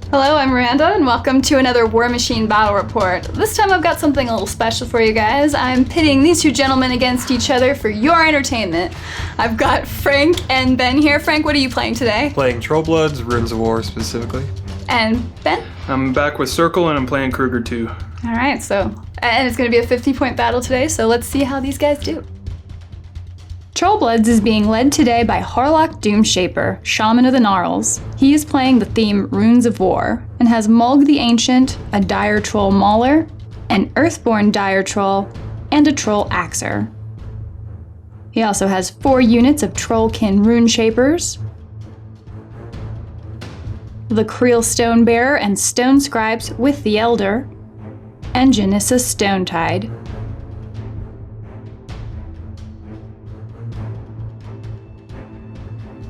Hello, I'm Miranda, and welcome to another War Machine Battle Report. This time I've got something a little special for you guys. I'm pitting these two gentlemen against each other for your entertainment. I've got Frank and Ben here. Frank, what are you playing today? Playing Trollbloods, Runes of War specifically. And Ben? I'm back with Circle and I'm playing Krueger too. Alright, and it's going to be a 50-point battle today, so let's see how these guys do. Trollbloods is being led today by Hoarluk Doomshaper, Shaman of the Gnarls. He is playing the theme Runes of War, and has Mulg the Ancient, a Dire Troll Mauler, an Earthborn Dire Troll, and a Troll AXER. He also has 4 units of Trollkin Runeshapers, the Creel Stonebearer and Stone Scribes with the Elder, and Janissa Stonetide.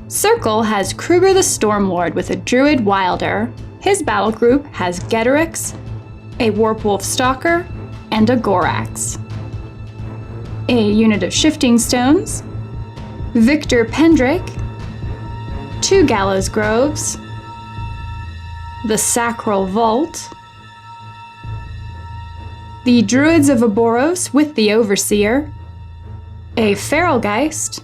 Circle has Krueger the Stormlord with a Druid Wilder. His battle group has GORAX, a Warpwolf Stalker, and a GORAX. A unit of Shifting Stones, Victor Pendrake, 2 Gallows Groves, the Sacral Vault, the Druids of Orboros with the Overseer, a Feralgeist,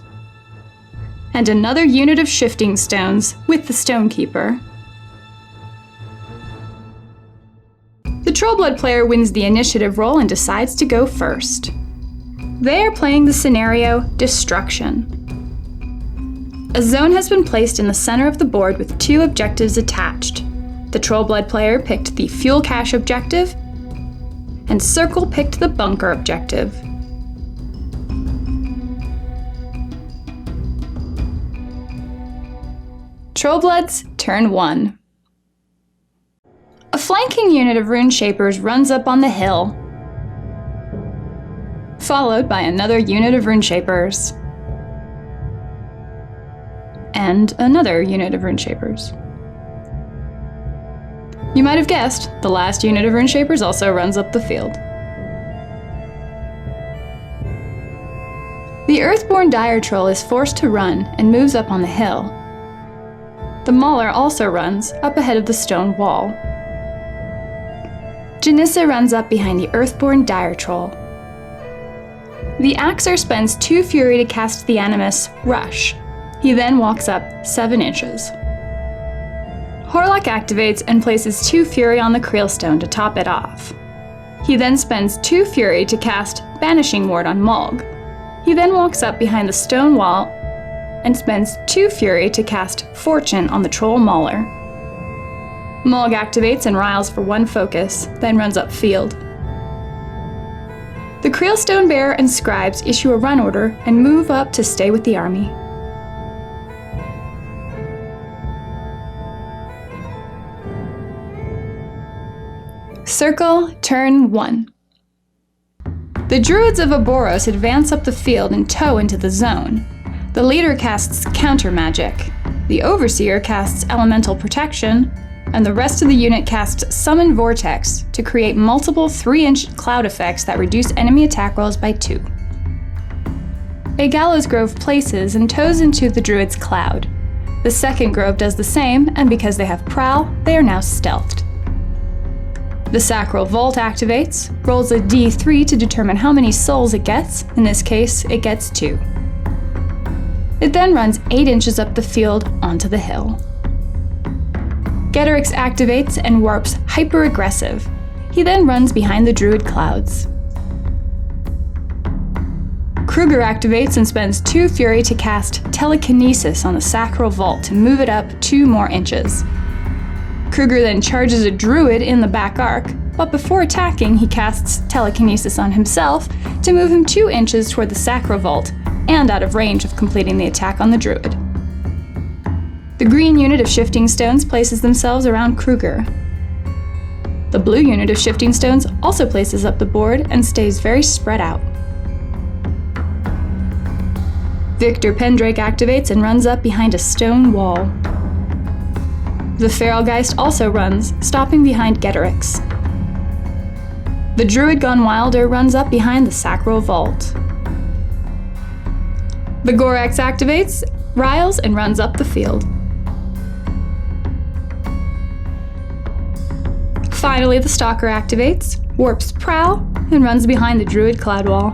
and another unit of Shifting Stones with the Stonekeeper. The Trollblood player wins the initiative roll and decides to go first. They are playing the scenario Destruction. A zone has been placed in the center of the board with 2 objectives attached. The Trollblood player picked the Fuel Cache objective, and Circle picked the Bunker objective. Trollbloods, turn 1. A flanking unit of Runeshapers runs up on the hill, followed by another unit of Runeshapers, and another unit of Runeshapers. You might have guessed, the last unit of Runeshapers also runs up the field. The Earthborn Dire Troll is forced to run and moves up on the hill. The Mauler also runs up ahead of the stone wall. Janissa runs up behind the Earthborn Dire Troll. The AXER spends 2 Fury to cast the Animus Rush. He then walks up 7 inches. Hoarluk activates and places 2 Fury on the Creel Stone to top it off. He then spends 2 Fury to cast Banishing Ward on Mulg. He then walks up behind the stone wall and spends 2 Fury to cast Fortune on the Troll Mauler. Mulg activates and riles for 1 focus, then runs upfield. The Creel Stonebearer and Scribes issue a run order and move up to stay with the army. Circle, turn 1. The Druids of Orboros advance up the field and tow into the zone. The leader casts Counter Magic, the Overseer casts Elemental Protection, and the rest of the unit casts Summon Vortex to create multiple 3-inch cloud effects that reduce enemy attack rolls by 2. A Gallows Grove places and tows into the Druid's cloud. The second grove does the same, and because they have Prowl, they are now stealthed. The Sacral Vault activates, rolls a d3 to determine how many souls it gets. In this case, it gets 2. It then runs 8 inches up the field onto the hill. GORAX activates and warps Hyper-Aggressive. He then runs behind the Druid clouds. Krueger activates and spends 2 Fury to cast Telekinesis on the Sacral Vault to move it up 2 more inches. Krueger then charges a Druid in the back arc, but before attacking, he casts Telekinesis on himself to move him 2 inches toward the Sacral Vault, and out of range of completing the attack on the Druid. The green unit of Shifting Stones places themselves around Krueger. The blue unit of Shifting Stones also places up the board and stays very spread out. Victor Pendrake activates and runs up behind a stone wall. The Feralgeist also runs, stopping behind GORAX. The Druid Gone Wilder runs up behind the Sacral Vault. The GORAX activates, riles, and runs up the field. Finally, the Stalker activates, warps Prowl, and runs behind the Druid Cloud Wall.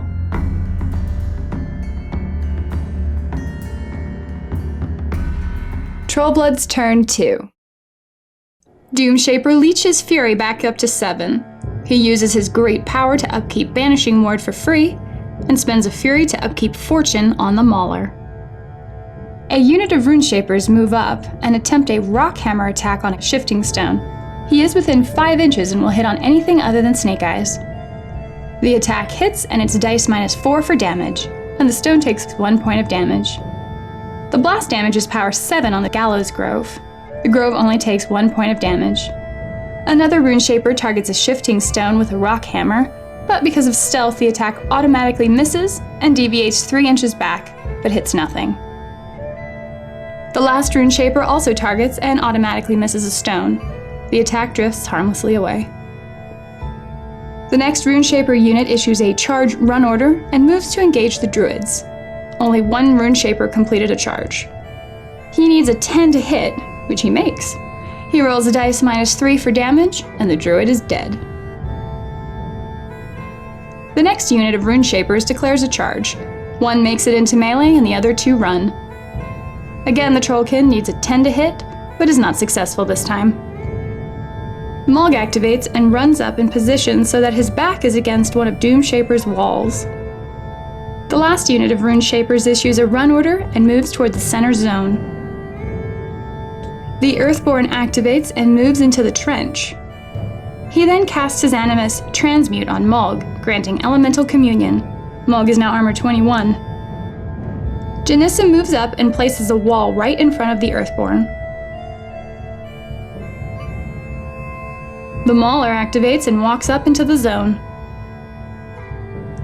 Trollbloods turn 2. Doomshaper leeches Fury back up to 7. He uses his great power to upkeep Banishing Ward for free, and spends a Fury to upkeep Fortune on the Mauler. A unit of Runeshapers move up and attempt a Rock Hammer attack on a Shifting Stone. He is within 5 inches and will hit on anything other than Snake Eyes. The attack hits and it's dice -4 for damage, and the stone takes 1 point of damage. The blast damage is power 7 on the Gallows Grove. The Grove only takes 1 point of damage. Another Runeshaper targets a Shifting Stone with a Rock Hammer, but because of stealth, the attack automatically misses and deviates 3 inches back, but hits nothing. The last Runeshaper also targets and automatically misses a stone. The attack drifts harmlessly away. The next Runeshaper unit issues a charge run order and moves to engage the Druids. Only one Runeshaper completed a charge. He needs a 10 to hit, which he makes. He rolls a dice -3 for damage, and the Druid is dead. The next unit of Runeshapers declares a charge. One makes it into melee and the other 2 run. Again, the Trollkin needs a 10 to hit, but is not successful this time. Mulg activates and runs up in position so that his back is against one of Doomshaper's walls. The last unit of Runeshapers issues a run order and moves toward the center zone. The EARTHBORN activates and moves into the trench. He then casts his Animus Transmute on Mulg, granting Elemental Communion. Mulg is now armor 21. Janissa moves up and places a wall right in front of the EARTHBORN. The Mauler activates and walks up into the zone.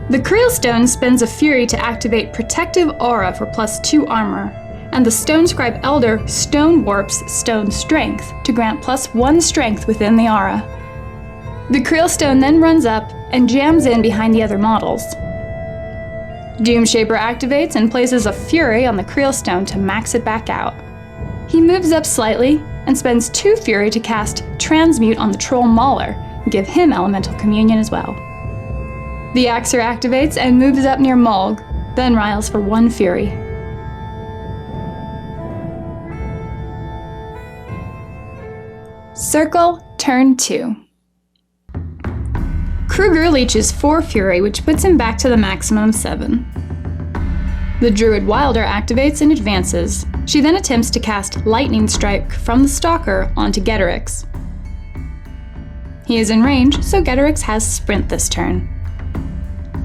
The Creelstone spends a Fury to activate Protective Aura for +2 armor, and the Stonescribe Elder Stone Warps Stone Strength to grant +1 strength within the aura. The Creelstone then runs up and jams in behind the other models. Doomshaper activates and places a Fury on the Creelstone to max it back out. He moves up slightly and spends 2 Fury to cast Transmute on the Troll Mauler and give him Elemental Communion as well. The AXER activates and moves up near Mulg, then riles for 1 Fury. Circle, turn 2. Krueger leeches 4 Fury, which puts him back to the maximum 7. The Druid Wilder activates and advances. She then attempts to cast Lightning Strike from the Stalker onto GORAX. He is in range, so GORAX has Sprint this turn.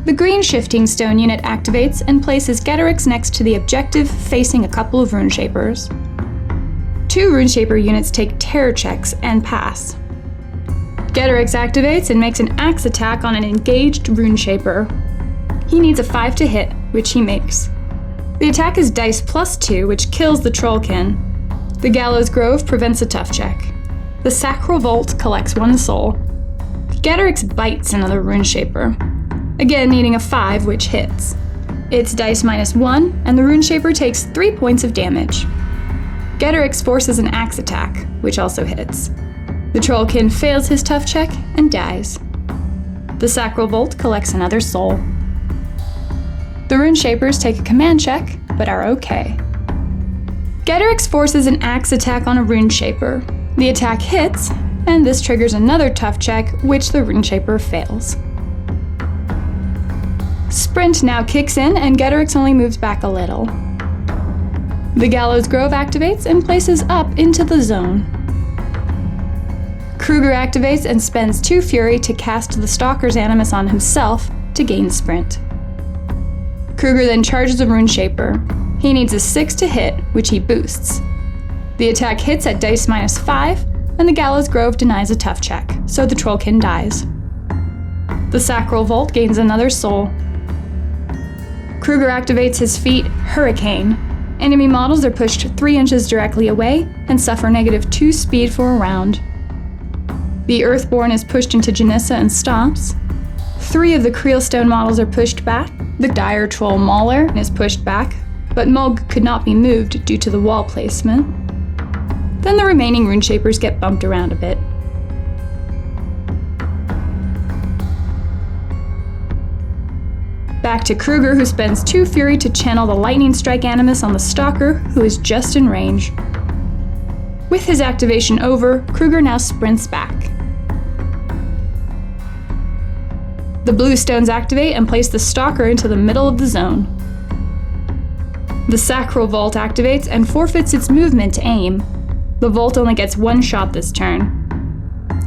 The Green Shifting Stone unit activates and places GORAX next to the objective, facing a couple of Runeshapers. 2 Runeshaper units take terror checks and pass. GORAX activates and makes an axe attack on an engaged Runeshaper. He needs a 5 to hit, which he makes. The attack is dice +2, which kills the Trollkin. The Gallows Grove prevents a tough check. The Sacral Vault collects 1 soul. GORAX bites another Runeshaper, again needing a 5, which hits. It's dice -1, and the Runeshaper takes 3 points of damage. GORAX forces an axe attack, which also hits. The Trollkin fails his tough check and dies. The Sacral Vault collects another soul. The Runeshapers take a command check, but are okay. GORAX forces an axe attack on a Runeshaper. The attack hits, and this triggers another tough check, which the Runeshaper fails. Sprint now kicks in, and GORAX only moves back a little. The Gallows Grove activates and places up into the zone. Krueger activates and spends 2 Fury to cast the Stalker's Animus on himself to gain Sprint. Krueger then charges a Runeshaper. He needs a 6 to hit, which he boosts. The attack hits at dice -5, and the Gallows Grove denies a tough check, so the Trollkin dies. The Sacral Vault gains another soul. Krueger activates his feat, Hurricane. Enemy models are pushed 3 inches directly away and suffer -2 speed for a round. The EARTHBORN is pushed into Janissa and stops. 3 of the Creelstone models are pushed back. The Dire Troll Mauler is pushed back, but Mulg could not be moved due to the wall placement. Then the remaining Runeshapers get bumped around a bit. Back to Krueger, who spends 2 Fury to channel the Lightning Strike Animus on the Stalker, who is just in range. With his activation over, Krueger now sprints back. The blue stones activate and place the Stalker into the middle of the zone. The Sacral Vault activates and forfeits its movement to aim. The Vault only gets 1 shot this turn.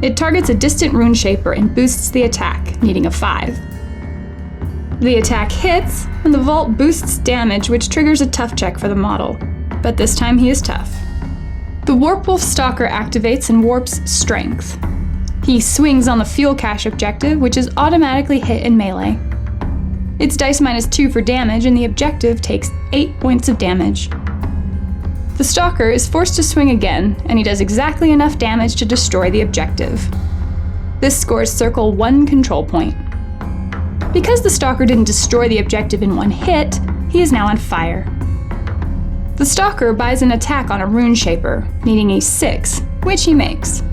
It targets a distant Runeshaper and boosts the attack, needing a 5. The attack hits, and the Vault boosts damage, which triggers a tough check for the model, but this time he is tough. The Warpwolf Stalker activates and warps Strength. He swings on the Fuel Cache objective, which is automatically hit in melee. It's dice -2 for damage, and the objective takes 8 points of damage. The Stalker is forced to swing again, and he does exactly enough damage to destroy the objective. This scores Circle 1 control point. Because the Stalker didn't destroy the objective in 1 hit, he is now on fire. The Stalker buys an attack on a Runeshaper, needing a 6, which he makes.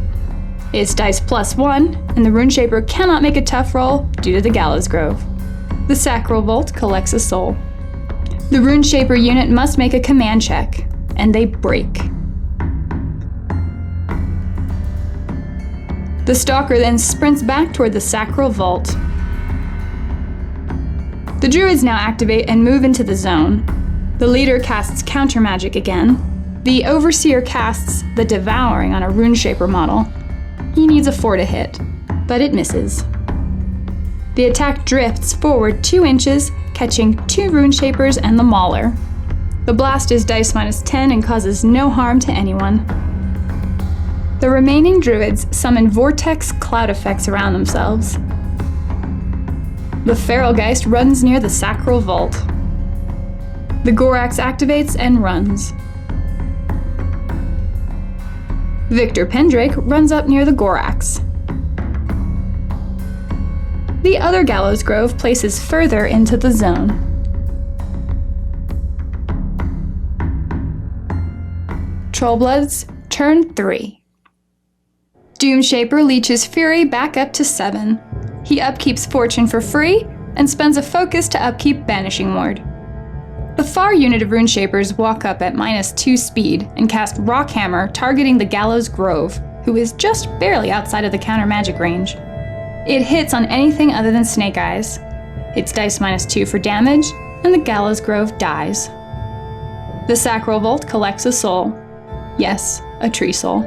It's dice +1, and the Runeshaper cannot make a tough roll due to the Gallows Grove. The Sacral Vault collects a soul. The Runeshaper unit must make a command check, and they break. The Stalker then sprints back toward the Sacral Vault. The Druids now activate and move into the zone. The leader casts Counter Magic again. The Overseer casts the Devouring on a Runeshaper model. He needs a 4 to hit, but it misses. The attack drifts forward 2 inches, catching 2 Runeshapers and the Mauler. The blast is dice -10 and causes no harm to anyone. The remaining Druids summon Vortex Cloud effects around themselves. The Feralgeist runs near the Sacral Vault. The GORAX activates and runs. Victor Pendrake runs up near the GORAX. The other Gallows Grove places further into the zone. Trollbloods, turn 3. Doomshaper leeches Fury back up to 7. He upkeeps Fortune for free, and spends a focus to upkeep Banishing Ward. The far unit of Runeshapers walk up at -2 speed and cast Rockhammer, targeting the Gallows Grove, who is just barely outside of the counter magic range. It hits on anything other than Snake Eyes. It's dice -2 for damage, and the Gallows Grove dies. The Sacral Vault collects a soul. Yes, a tree soul.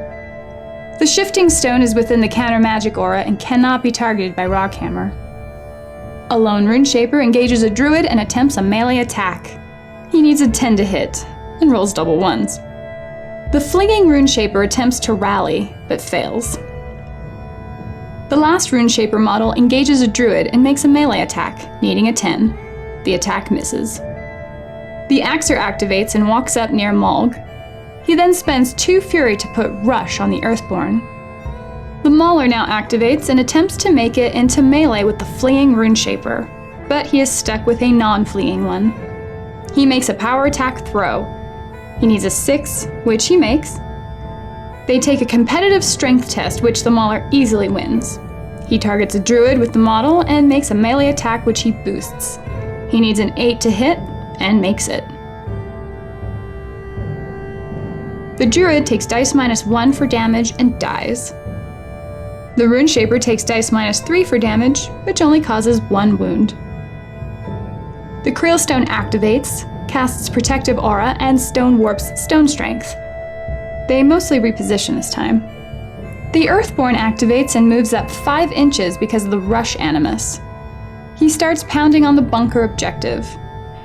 The Shifting Stone is within the counter magic aura and cannot be targeted by Rockhammer. A lone Runeshaper engages a Druid and attempts a melee attack. He needs a 10 to hit, and rolls double 1s. The Flinging Runeshaper attempts to rally, but fails. The last Runeshaper model engages a Druid and makes a melee attack, needing a 10. The attack misses. The AXER activates and walks up near Mulg. He then spends 2 Fury to put Rush on the Earthborn. The Mauler now activates and attempts to make it into melee with the Fleeing Runeshaper, but he is stuck with a non-fleeing one. He makes a power attack throw. He needs a 6, which he makes. They take a competitive strength test, which the Mauler easily wins. He targets a Druid with the model and makes a melee attack, which he boosts. He needs an 8 to hit, and makes it. The Druid takes dice -1 for damage and dies. The Runeshaper takes dice -3 for damage, which only causes 1 wound. The Creelstone activates, casts Protective Aura, and Stone warps Stone Strength. They mostly reposition this time. The Earthborn activates and moves up 5 inches because of the Rush Animus. He starts pounding on the bunker objective.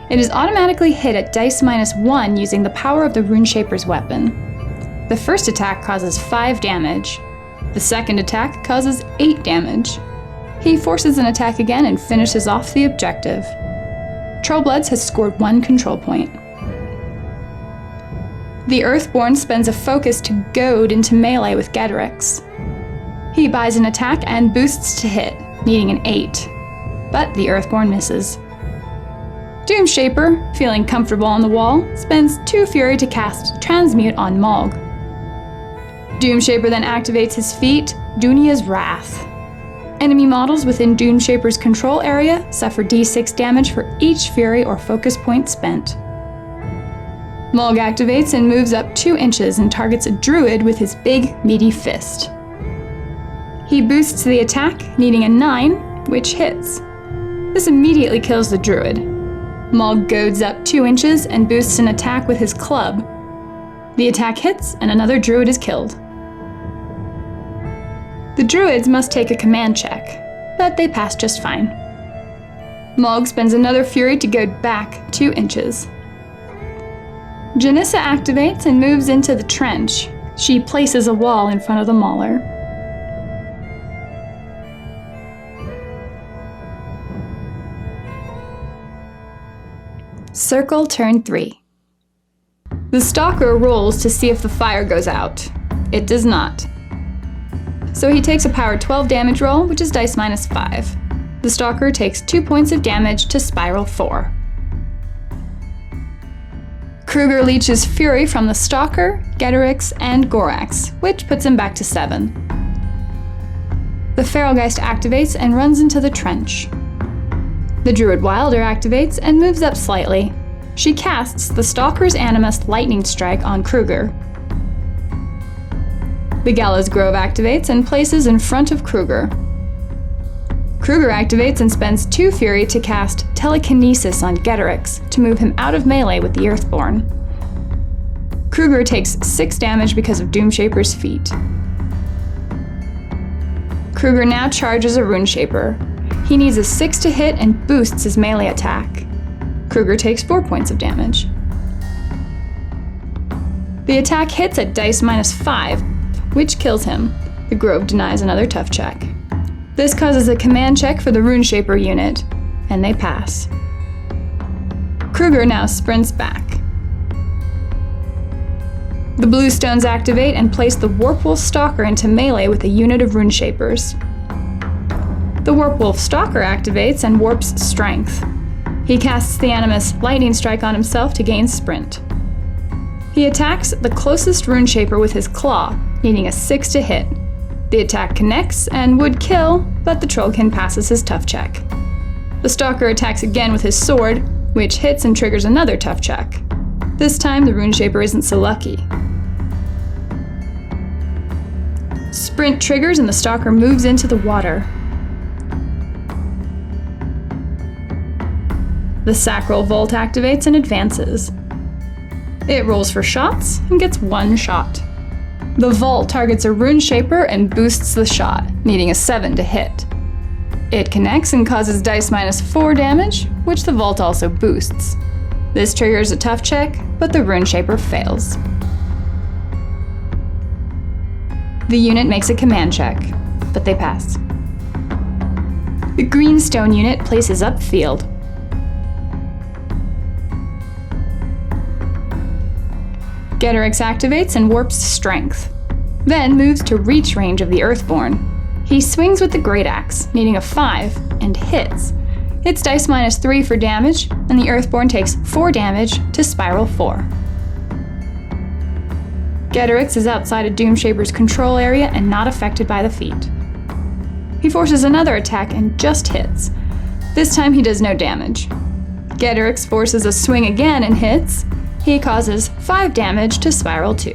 It is automatically hit at dice -1 using the power of the Runeshaper's weapon. The first attack causes 5 damage. The second attack causes 8 damage. He forces an attack again and finishes off the objective. Trollbloods has scored 1 control point. The Earthborn spends a focus to goad into melee with GORAX. He buys an attack and boosts to hit, needing an 8. But the Earthborn misses. Doomshaper, feeling comfortable on the wall, spends 2 Fury to cast Transmute on Mulg. Doomshaper then activates his feat, Dunia's Wrath. Enemy models within Doomshaper's control area suffer d6 damage for each fury or focus point spent. Mulg activates and moves up 2 inches and targets a druid with his big, meaty fist. He boosts the attack, needing a 9, which hits. This immediately kills the druid. Mulg goads up 2 inches and boosts an attack with his club. The attack hits and another druid is killed. The druids must take a command check, but they pass just fine. Mulg spends another fury to goad back 2 inches. Janissa activates and moves into the trench. She places a wall in front of the Mauler. Circle turn 3. The Stalker rolls to see if the fire goes out. It does not. So he takes a power 12 damage roll, which is dice minus 5. The Stalker takes 2 points of damage to spiral 4. Krueger leeches Fury from the Stalker, GORAX, and GORAX, which puts him back to 7. The Feralgeist activates and runs into the trench. The Druid Wilder activates and moves up slightly. She casts the Stalker's Animus Lightning Strike on Krueger. The Gallows Grove activates and places in front of Krueger. Krueger activates and spends 2 Fury to cast Telekinesis on GORAX to move him out of melee with the EARTHBORN. Krueger takes 6 damage because of Doomshaper's feat. Krueger now charges a Runeshaper. He needs a 6 to hit and boosts his melee attack. Krueger takes 4 points of damage. The attack hits at dice minus 5, which kills him. The Grove denies another tough check. This causes a command check for the Runeshaper unit, and they pass. Krueger now sprints back. The Bluestones activate and place the Warpwolf Stalker into melee with a unit of Runeshapers. The Warpwolf Stalker activates and warps Strength. He casts the Animus Lightning Strike on himself to gain Sprint. He attacks the closest Runeshaper with his claw, needing a 6 to hit. The attack connects and would kill, but the Trollkin passes his tough check. The Stalker attacks again with his sword, which hits and triggers another tough check. This time the Runeshaper isn't so lucky. Sprint triggers and the Stalker moves into the water. The Sacral Volt activates and advances. It rolls for shots and gets 1 shot. The Vault targets a Runeshaper and boosts the shot, needing a 7 to hit. It connects and causes dice minus 4 damage, which the Vault also boosts. This triggers a tough check, but the Runeshaper fails. The unit makes a command check, but they pass. The Greenstone unit places upfield. GORAX activates and warps Strength, then moves to reach range of the EARTHBORN. He swings with the Great Axe, needing a 5, and hits. It's dice minus 3 for damage, and the EARTHBORN takes 4 damage to spiral 4. GORAX is outside of Doomshaper's control area and not affected by the feat. He forces another attack and just hits. This time he does no damage. GORAX forces a swing again and hits. He causes 5 damage to spiral 2.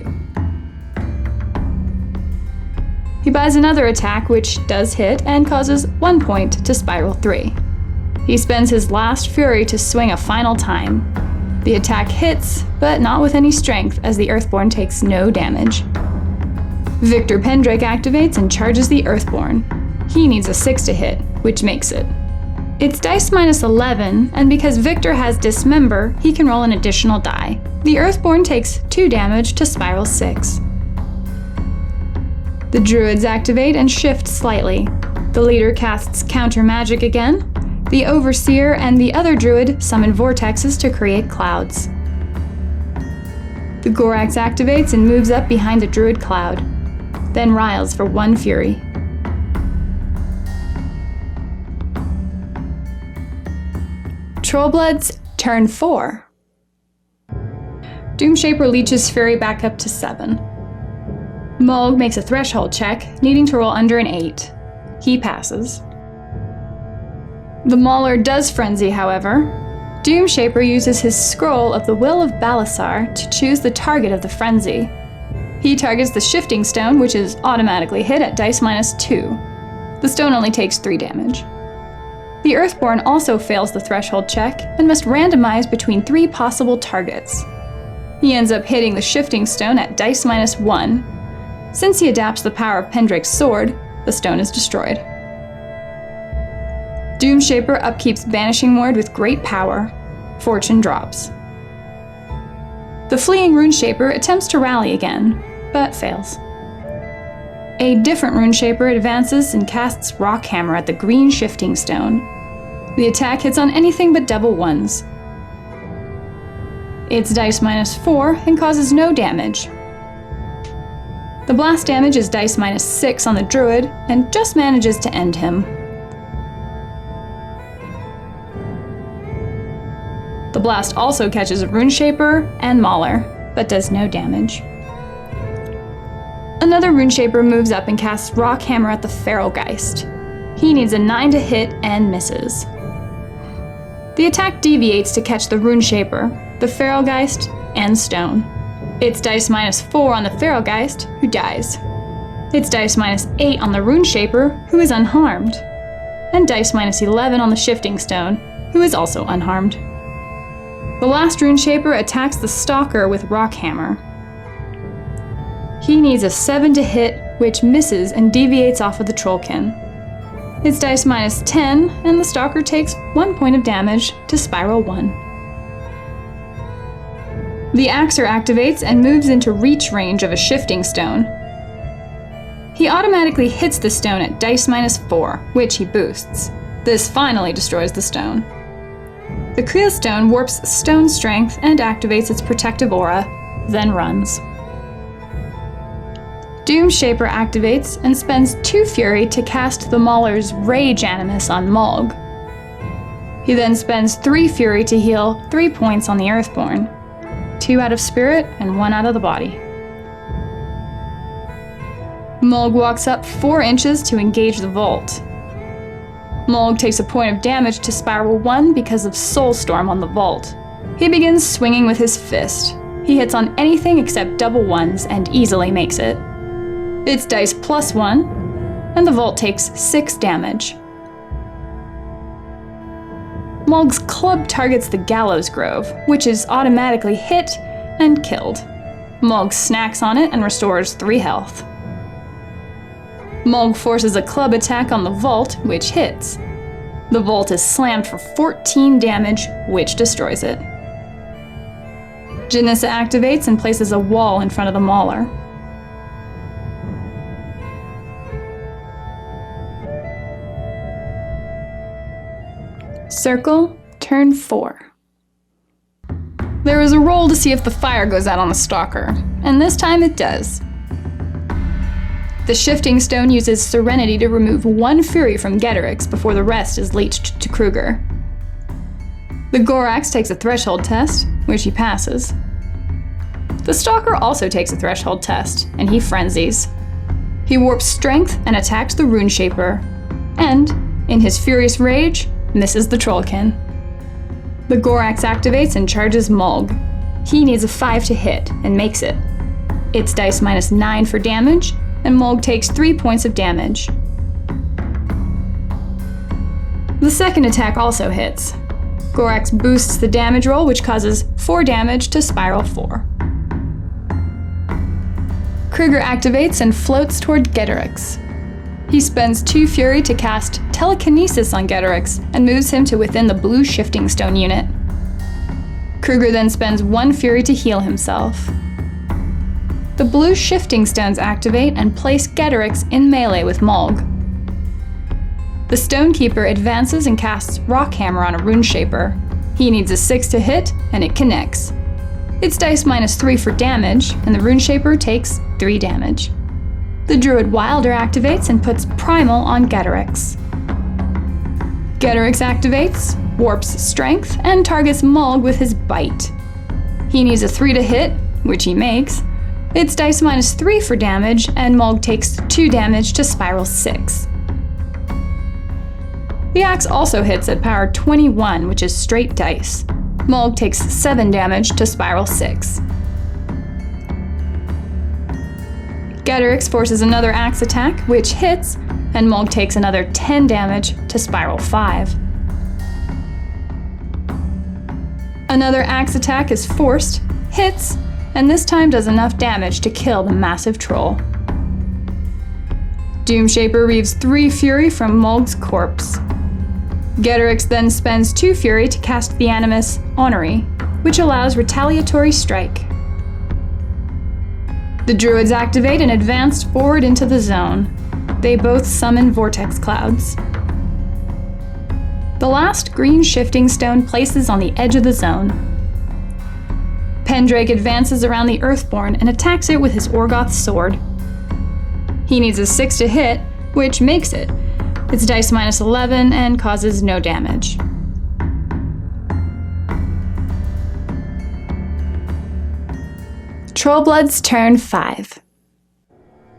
He buys another attack which does hit and causes 1 point to spiral 3. He spends his last fury to swing a final time. The attack hits, but not with any strength as the EARTHBORN takes no damage. Victor Pendrake activates and charges the EARTHBORN. He needs a 6 to hit, which makes it. It's dice minus 11, and because Victor has Dismember, he can roll an additional die. The EARTHBORN takes 2 damage to spiral 6. The Druids activate and shift slightly. The leader casts Counter Magic again. The Overseer and the other Druid summon vortexes to create clouds. The GORAX activates and moves up behind the Druid cloud, then riles for 1 fury. Trollbloods, turn 4. Doomshaper leeches Fury back up to 7. Mulg makes a threshold check, needing to roll under an 8. He passes. The Mauler does frenzy, however. Doomshaper uses his scroll of the Will of Balasar to choose the target of the frenzy. He targets the shifting stone, which is automatically hit at dice -2. The stone only takes 3 damage. The Earthborn also fails the threshold check and must randomize between 3 possible targets. He ends up hitting the shifting stone at dice -1. Since he adapts the power of Pendrake's sword, the stone is destroyed. Doomshaper upkeeps Banishing Ward with great power. Fortune drops. The fleeing Runeshaper attempts to rally again, but fails. A different Runeshaper advances and casts Rockhammer at the green shifting stone. The attack hits on anything but double ones. It's dice -4 and causes no damage. The blast damage is dice -6 on the Druid and just manages to end him. The blast also catches a Runeshaper and Mauler, but does no damage. Another Runeshaper moves up and casts Rockhammer at the Feralgeist. He needs a 9 to hit and misses. The attack deviates to catch the Runeshaper, the Feralgeist, and Stone. It's dice -4 on the Feralgeist, who dies. It's dice -8 on the Runeshaper, who is unharmed. And dice -11 on the Shifting Stone, who is also unharmed. The last Runeshaper attacks the Stalker with Rockhammer. He needs a 7 to hit, which misses and deviates off of the Trollkin. It's dice -10, and the Stalker takes 1 point of damage to Spiral 1. The AXER activates and moves into reach range of a Shifting Stone. He automatically hits the stone at dice -4, which he boosts. This finally destroys the stone. The Kree Stone warps Stone Strength and activates its protective aura, then runs. Doomshaper activates and spends 2 Fury to cast the Mauler's Rage Animus on Mulg. He then spends 3 Fury to heal 3 points on the Earthborn, 2 out of spirit and 1 out of the body. Mulg walks up 4 inches to engage the vault. Mulg takes a point of damage to Spiral 1 because of Soulstorm on the vault. He begins swinging with his fist. He hits on anything except double ones and easily makes it. It's dice +1, and the vault takes 6 damage. Mulg's club targets the Gallows Grove, which is automatically hit and killed. Mulg snacks on it and restores 3 health. Mulg forces a club attack on the vault, which hits. The vault is slammed for 14 damage, which destroys it. Janissa activates and places a wall in front of the Mauler. Circle, turn 4. There is a roll to see if the fire goes out on the Stalker, and this time it does. The Shifting Stone uses Serenity to remove 1 Fury from GORAX before the rest is leached to Krueger. The GORAX takes a threshold test, which he passes. The Stalker also takes a threshold test, and he frenzies. He warps Strength and attacks the Runeshaper, and, in his furious rage, misses the Trollkin. The GORAX activates and charges Mulg. He needs a 5 to hit, and makes it. It's dice -9 for damage, and Mulg takes 3 points of damage. The second attack also hits. GORAX boosts the damage roll, which causes 4 damage to Spiral 4. Krueger activates and floats toward GORAX. He spends 2 Fury to cast Telekinesis on GORAX and moves him to within the blue Shifting Stone unit. Krueger then spends 1 Fury to heal himself. The blue Shifting Stones activate and place GORAX in melee with Mulg. The Stonekeeper advances and casts Rockhammer on a Runeshaper. He needs a 6 to hit, and it connects. It's dice -3 for damage, and the Runeshaper takes 3 damage. The Druid Wilder activates and puts Primal on GORAX. GORAX activates, warps Strength, and targets Mulg with his Bite. He needs a 3 to hit, which he makes. It's dice -3 for damage, and Mulg takes 2 damage to Spiral 6. The axe also hits at power 21, which is straight dice. Mulg takes 7 damage to spiral 6. GORAX forces another axe attack, which hits, and Mulg takes another 10 damage to spiral 5. Another axe attack is forced, hits, and this time does enough damage to kill the massive troll. Doomshaper reaves 3 fury from Mulg's corpse. GORAX then spends 2 fury to cast the animus Honorary, which allows retaliatory strike. The druids activate and advance forward into the zone. They both summon vortex clouds. The last green shifting stone places on the edge of the zone. Pendrake advances around the Earthborn and attacks it with his Orgoth sword. He needs a 6 to hit, which makes it. It's dice minus 11 and causes no damage. Trollbloods turn 5.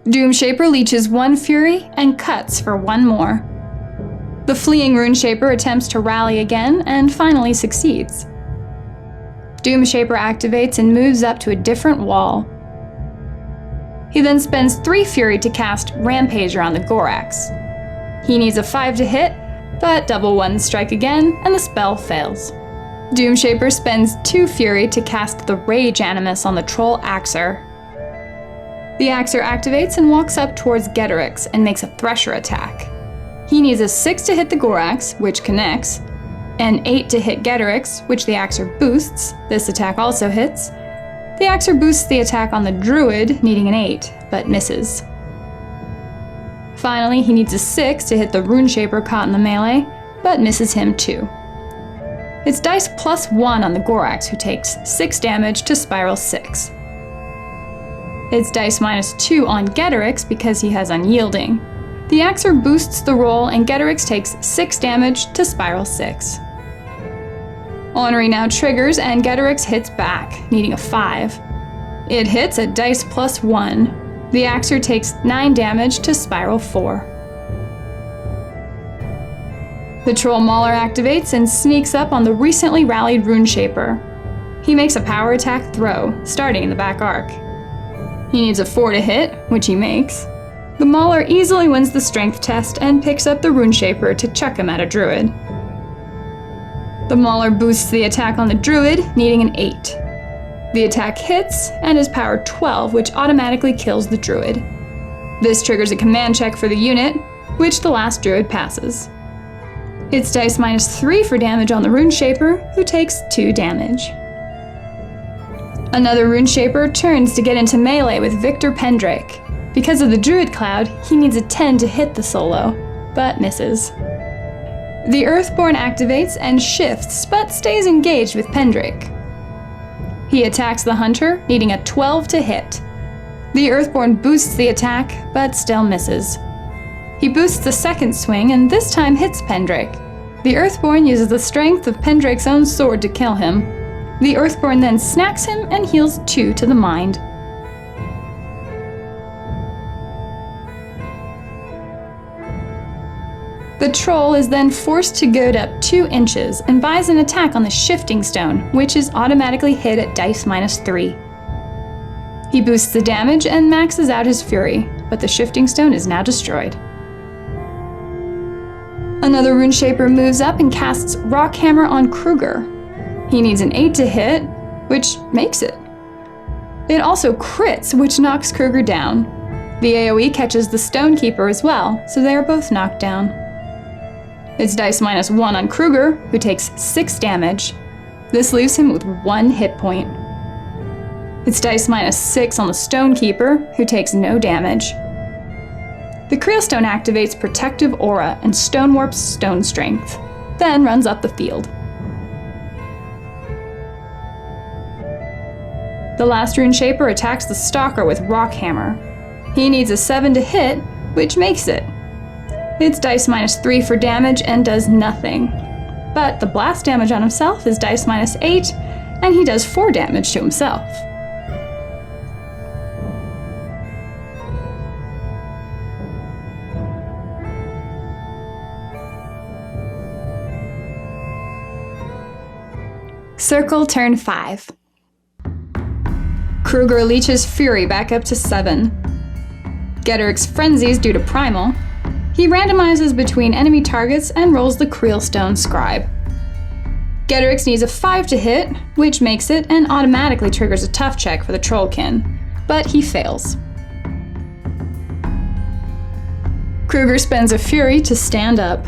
Doomshaper leeches 1 fury and cuts for 1 more. The fleeing Runeshaper attempts to rally again and finally succeeds. Doomshaper activates and moves up to a different wall. He then spends 3 fury to cast Rampage around the GORAX. He needs a 5 to hit, but double ones strike again and the spell fails. Doomshaper spends 2 fury to cast the Rage Animus on the troll AXER. The AXER activates and walks up towards GORAX and makes a Thresher attack. He needs a 6 to hit the GORAX, which connects, an 8 to hit GORAX, which the AXER boosts. This attack also hits. The AXER boosts the attack on the Druid, needing an 8, but misses. Finally, he needs a 6 to hit the Runeshaper caught in the melee, but misses him too. It's dice plus 1 on the GORAX, who takes 6 damage to spiral 6. It's dice minus 2 on GORAX because he has Unyielding. The AXER boosts the roll and GORAX takes 6 damage to spiral 6. Honorary now triggers and GORAX hits back, needing a 5. It hits at dice plus 1. The AXER takes 9 damage to spiral 4. The troll Mauler activates and sneaks up on the recently rallied Runeshaper. He makes a power attack throw, starting in the back arc. He needs a 4 to hit, which he makes. The Mauler easily wins the strength test and picks up the Runeshaper to chuck him at a Druid. The Mauler boosts the attack on the Druid, needing an 8. The attack hits and is power 12, which automatically kills the Druid. This triggers a command check for the unit, which the last Druid passes. It's dice minus 3 for damage on the Runeshaper, who takes 2 damage. Another Runeshaper turns to get into melee with Victor Pendrake. Because of the Druid Cloud, he needs a 10 to hit the solo, but misses. The Earthborn activates and shifts, but stays engaged with Pendrake. He attacks the Hunter, needing a 12 to hit. The Earthborn boosts the attack, but still misses. He boosts the second swing and this time hits Pendrake. The Earthborn uses the strength of Pendrake's own sword to kill him. The Earthborn then snacks him and heals 2 to the mind. The troll is then forced to goad up 2 inches and buys an attack on the Shifting Stone, which is automatically hit at dice minus 3. He boosts the damage and maxes out his fury, but the Shifting Stone is now destroyed. Another Runeshaper moves up and casts Rockhammer on Krueger. He needs an 8 to hit, which makes it. It also crits, which knocks Krueger down. The AoE catches the Stonekeeper as well, so they are both knocked down. It's dice minus 1 on Krueger, who takes 6 damage. This leaves him with 1 hit point. It's dice minus 6 on the Stonekeeper, who takes no damage. The Creelstone activates Protective Aura and Stone Warps Stone Strength, then runs up the field. The last Runeshaper attacks the Stalker with Rockhammer. He needs a 7 to hit, which makes it. It's dice minus 3 for damage and does nothing. But the blast damage on himself is dice minus 8, and he does 4 damage to himself. Circle turn 5. Krueger leeches Fury back up to 7. GORAX Frenzies due to Primal. He randomizes between enemy targets and rolls the Creelstone Scribe. GORAX needs a 5 to hit, which makes it and automatically triggers a tough check for the Trollkin, but he fails. Krueger spends a Fury to stand up.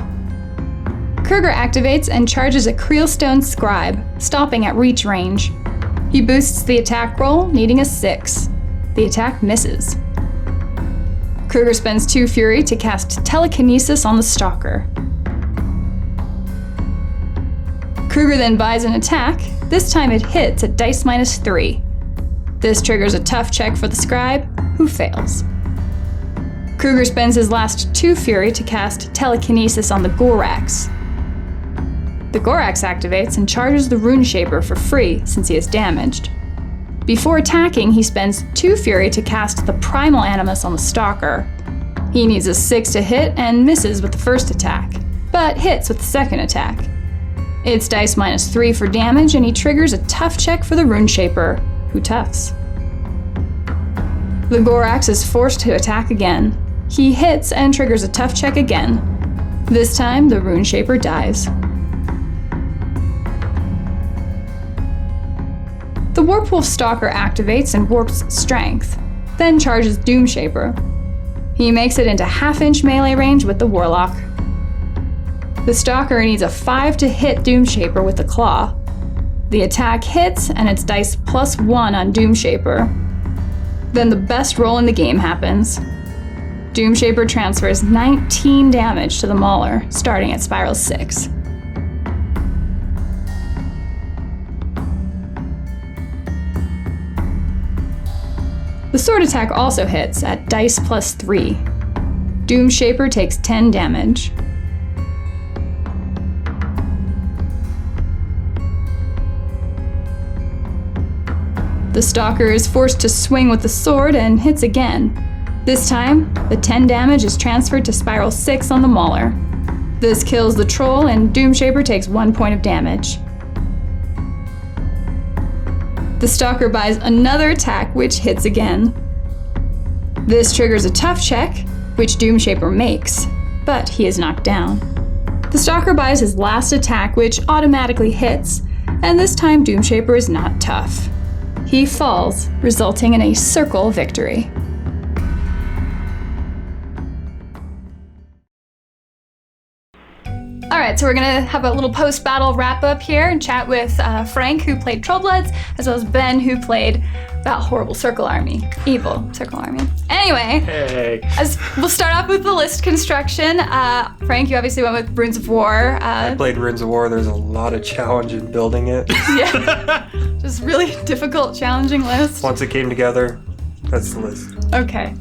Krueger activates and charges a Creelstone Scribe, stopping at reach range. He boosts the attack roll, needing a 6. The attack misses. Krueger spends 2 Fury to cast Telekinesis on the Stalker. Krueger then buys an attack. This time it hits at dice -3. This triggers a tough check for the Scribe, who fails. Krueger spends his last 2 Fury to cast Telekinesis on the GORAX. The GORAX activates and charges the Runeshaper for free since he is damaged. Before attacking, he spends 2 Fury to cast the Primal Animus on the Stalker. He needs a 6 to hit and misses with the first attack, but hits with the second attack. It's dice -3 for damage, and he triggers a tough check for the Runeshaper, who toughs. The GORAX is forced to attack again. He hits and triggers a tough check again. This time, the Runeshaper dies. The Warpwolf Stalker activates and warps Strength, then charges Doomshaper. He makes it into half-inch melee range with the Warlock. The Stalker needs a 5 to hit Doomshaper with the Claw. The attack hits, and it's dice +1 on Doomshaper. Then the best roll in the game happens. Doomshaper transfers 19 damage to the Mauler, starting at Spiral 6. The sword attack also hits at dice +3. Doomshaper takes 10 damage. The Stalker is forced to swing with the sword and hits again. This time, the 10 damage is transferred to Spiral 6 on the Mauler. This kills the Troll, and Doomshaper takes 1 point of damage. The Stalker buys another attack, which hits again. This triggers a tough check, which Doomshaper makes, but he is knocked down. The Stalker buys his last attack, which automatically hits, and this time Doomshaper is not tough. He falls, resulting in a circle victory. Alright, so we're gonna have a little post-battle wrap-up here and chat with Frank, who played Trollbloods, as well as Ben, who played that horrible Circle Army. Evil Circle Army. Anyway, Hey. we'll start off with the list construction. Frank, you obviously went with Runes of War. I played Runes of War. There's a lot of challenge in building it. Yeah, just really difficult, challenging list. Once it came together, that's the list. Okay.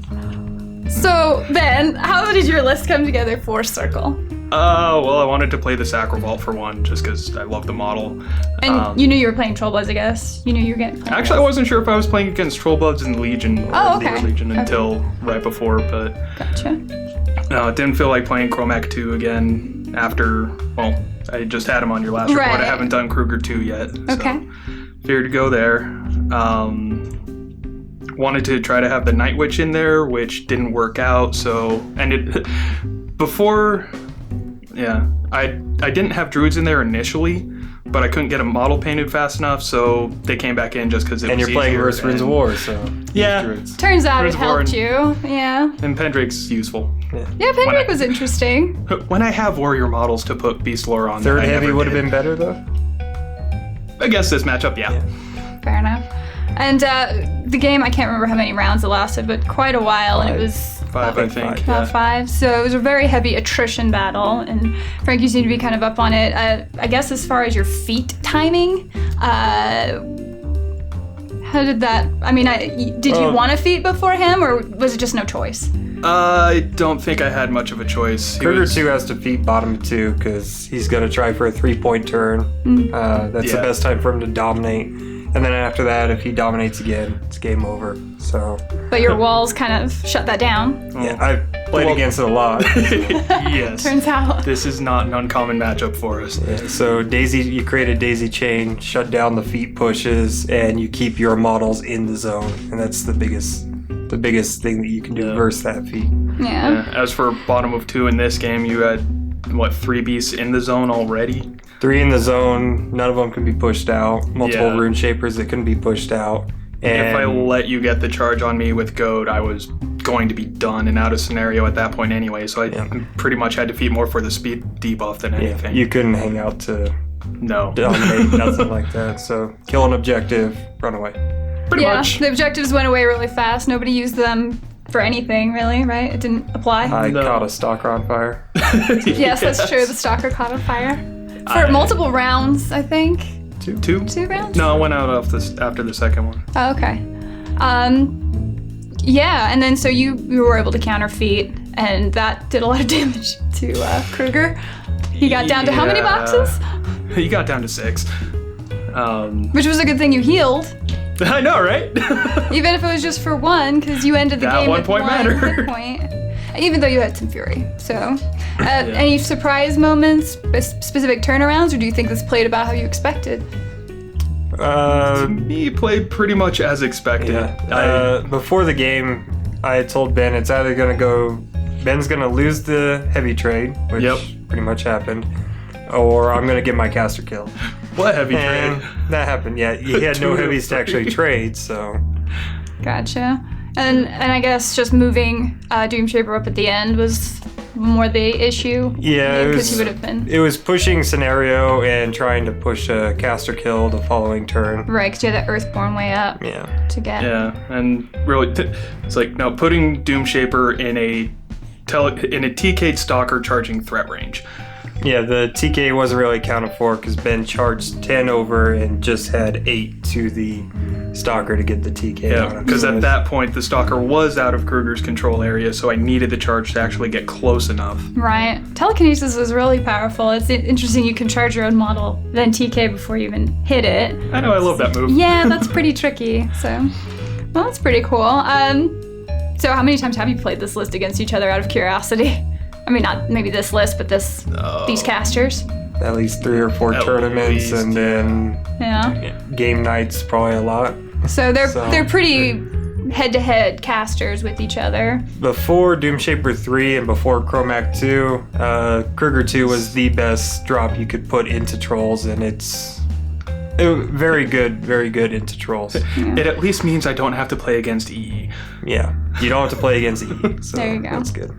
So, Ben, how did your list come together for Circle? Well, I wanted to play the Sacrovault for one, just because I love the model. And you knew you were playing Trollbloods, I guess? You knew you were getting playing Actually, I wasn't sure if I was playing against Trollbloods in Legion or Oh, okay. the Legion Okay. until right before, but Gotcha. no, it didn't feel like playing Chromac 2 again after, well, I just had him on your last report. Right. I haven't done Krueger 2 yet. Okay. So figured to go there. Wanted to try to have the Night Witch in there, which didn't work out, so, and it, before, yeah, I didn't have Druids in there initially, but I couldn't get a model painted fast enough, so they came back in just because it And was you're playing easier, versus Runes of and- War, so. Yeah. Druids. Turns out Runes it of War helped you. Yeah. And Pendrake's useful. Yeah, Pendrake was interesting. When I have warrior models to put Beast Lore on, Third I heavy never would have did. been better, though. Against this matchup, yeah. Fair enough. And the game, I can't remember how many rounds it lasted, but quite a while, and it was 5, I think. about Yeah. 5. So it was a very heavy attrition battle, and Frank, you seem to be kind of up on it. I guess as far as your feat timing, how did that? I mean, did you want a feat before him, or was it just no choice? I don't think I had much of a choice. He Krueger was- 2 has to beat bottom 2 because he's going to try for a 3-point turn. That's the Yeah. best time for him to dominate. And then after that, if he dominates again, it's game over. So, But your walls kind of shut that down. yeah, Played against it a lot. Yes. Turns out. This is not an uncommon matchup for us. Yeah, so daisy, you create a daisy chain, shut down the feet pushes, and you keep your models in the zone, and that's the biggest thing that you can do versus that feat. Yeah. As for bottom of 2 in this game, you had 3 beasts in the zone already? 3 in the zone, none of them can be pushed out. Multiple rune shapers that can be pushed out. And if I let you get the charge on me with Goad, I was going to be done and out of scenario at that point anyway, so I pretty much had to feed more for the speed debuff than anything. You couldn't hang out to dominate, nothing like that. So kill an objective, run away. Pretty much. The objectives went away really fast. Nobody used them for anything, really, right? It didn't apply? I caught a stalker on fire. Yes, that's true. The stalker caught on fire. For multiple rounds, I think. Two? 2 rounds? No, I went out after the second one. Oh, okay. Yeah, and then so you were able to counter feat, and that did a lot of damage to Krueger. He got down to how many boxes? He got down to 6. Which was a good thing you healed. I know, right? Even if it was just for 1, because you ended the That game 1 with point 1 mattered. hit point. Even though you had some fury. So, any surprise moments, specific turnarounds, or do you think this played about how you expected? He played pretty much as expected. Yeah. Before the game, I had told Ben it's either Ben's gonna lose the heavy trade, which pretty much happened, or I'm gonna get my caster killed. What heavy And trade? that happened. Yeah, he had no heavies to actually trade, so. Gotcha. And I guess just moving Doomshaper up at the end was more the issue. Yeah, because he would have been. It was pushing scenario and trying to push a caster kill the following turn. Right, because you had the Earthborn way up. Yeah. To get. Yeah, and really, it's like now putting Doomshaper in a TK'd Stalker charging threat range. Yeah, the TK wasn't really accounted for because Ben charged 10 over and just had 8 to the Stalker to get the TK on him. Because at that point the Stalker was out of Krueger's control area, so I needed the charge to actually get close enough. Right. Telekinesis was really powerful. It's interesting you can charge your own model, then TK before you even hit it. I know, I love that move. Yeah, that's pretty tricky. So, well, that's pretty cool. So how many times have you played this list against each other out of curiosity? I mean, not maybe this list, but these casters. At least 3 or 4 tournaments, and then game nights probably a lot. So they're pretty head-to-head casters with each other. Before Doomshaper 3 and before Chromac 2, Krueger 2 was the best drop you could put into trolls, and it's very good into trolls. It at least means I don't have to play against EE. Yeah, you don't have to play against EE, so there you go. That's good.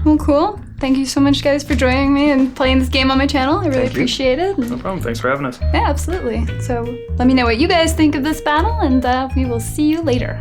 Well, cool. Thank you so much, guys, for joining me and playing this game on my channel. I really appreciate it. No problem. Thanks for having us. Yeah, absolutely. So let me know what you guys think of this battle, and we will see you later.